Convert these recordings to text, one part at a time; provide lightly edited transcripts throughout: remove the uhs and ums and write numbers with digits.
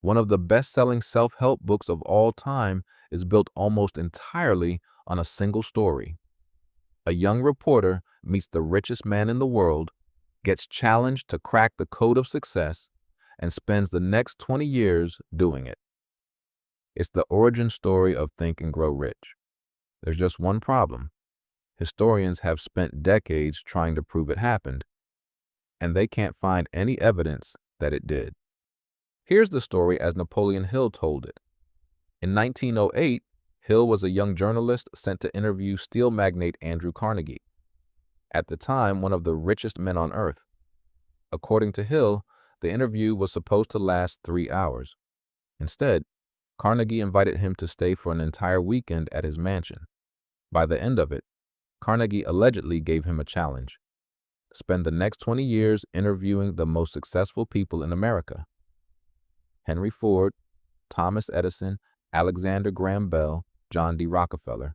One of the best-selling self-help books of all time is built almost entirely on a single story. A young reporter meets the richest man in the world, gets challenged to crack the code of success, and spends the next 20 years doing it. It's the origin story of Think and Grow Rich. There's just one problem. Historians have spent decades trying to prove it happened, and they can't find any evidence that it did. Here's the story as Napoleon Hill told it. In 1908, Hill was a young journalist sent to interview steel magnate Andrew Carnegie, at the time one of the richest men on earth. According to Hill, the interview was supposed to last 3 hours. Instead, Carnegie invited him to stay for an entire weekend at his mansion. By the end of it, Carnegie allegedly gave him a challenge: spend the next 20 years interviewing the most successful people in America. Henry Ford, Thomas Edison, Alexander Graham Bell, John D. Rockefeller,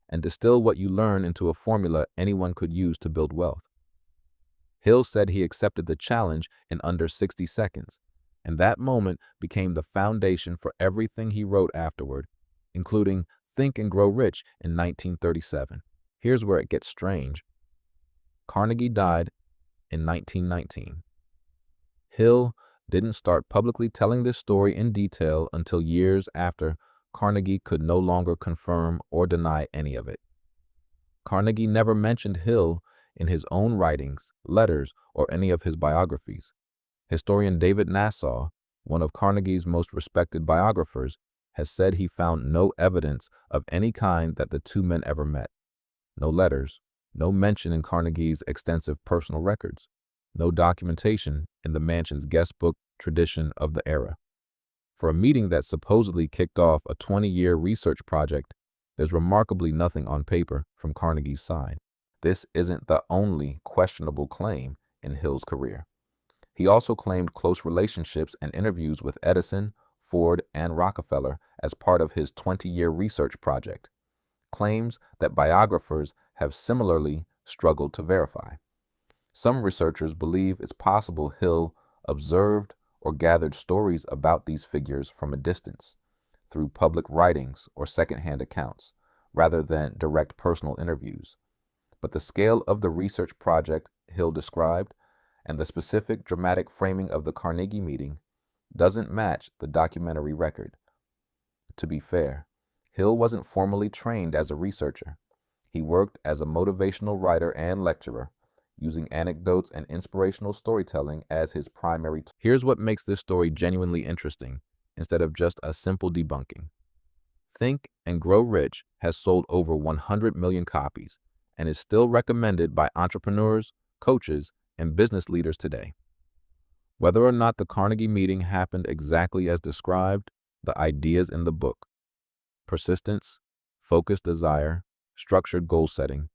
and distill what you learn into a formula anyone could use to build wealth. Hill said he accepted the challenge in under 60 seconds, and that moment became the foundation for everything he wrote afterward, including Think and Grow Rich in 1937. Here's where it gets strange. Carnegie died in 1919. Hill didn't start publicly telling this story in detail until years after Carnegie could no longer confirm or deny any of it. Carnegie never mentioned Hill in his own writings, letters, or any of his biographies. Historian David Nasaw, one of Carnegie's most respected biographers, has said he found no evidence of any kind that the two men ever met. No letters, no mention in Carnegie's extensive personal records, no documentation in the mansion's guest book tradition of the era. For a meeting that supposedly kicked off a 20-year research project, there's remarkably nothing on paper from Carnegie's side. This isn't the only questionable claim in Hill's career. He also claimed close relationships and interviews with Edison, Ford, and Rockefeller as part of his 20-year research project, claims that biographers have similarly struggled to verify. Some researchers believe it's possible Hill observed or gathered stories about these figures from a distance, through public writings or secondhand accounts, rather than direct personal interviews. But the scale of the research project Hill described and the specific dramatic framing of the Carnegie meeting doesn't match the documentary record. To be fair, Hill wasn't formally trained as a researcher. He worked as a motivational writer and lecturer, using anecdotes and inspirational storytelling as his primary tool. Here's what makes this story genuinely interesting, instead of just a simple debunking. Think and Grow Rich has sold over 100 million copies and is still recommended by entrepreneurs, coaches, and business leaders today. Whether or not the Carnegie meeting happened exactly as described, the ideas in the book, persistence, focused desire, structured goal setting,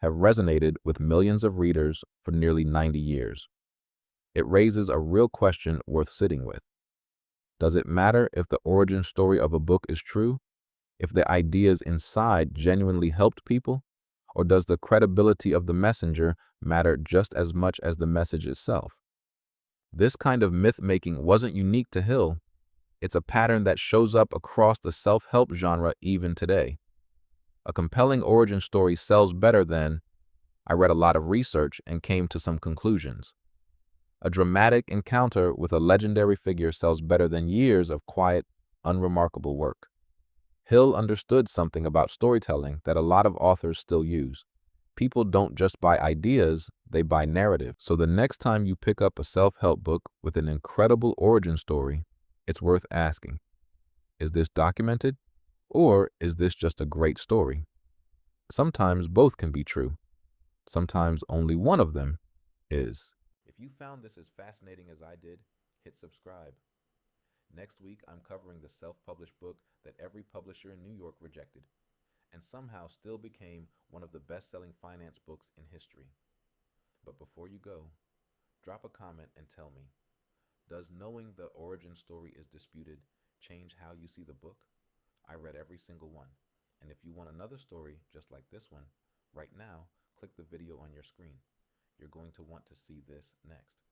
have resonated with millions of readers for nearly 90 years. It raises a real question worth sitting with. Does it matter if the origin story of a book is true, if the ideas inside genuinely helped people, or does the credibility of the messenger matter just as much as the message itself? This kind of myth-making wasn't unique to Hill. It's a pattern that shows up across the self-help genre even today. A compelling origin story sells better than, I read a lot of research and came to some conclusions. A dramatic encounter with a legendary figure sells better than years of quiet, unremarkable work. Hill understood something about storytelling that a lot of authors still use. People don't just buy ideas, they buy narrative. So the next time you pick up a self-help book with an incredible origin story, it's worth asking, is this documented? Or is this just a great story? Sometimes both can be true. Sometimes only one of them is. If you found this as fascinating as I did, hit subscribe. Next week, I'm covering the self-published book that every publisher in New York rejected, and somehow still became one of the best-selling finance books in history. But before you go, drop a comment and tell me, does knowing the origin story is disputed change how you see the book? I read every single one, and if you want another story just like this one, right now, click the video on your screen. You're going to want to see this next.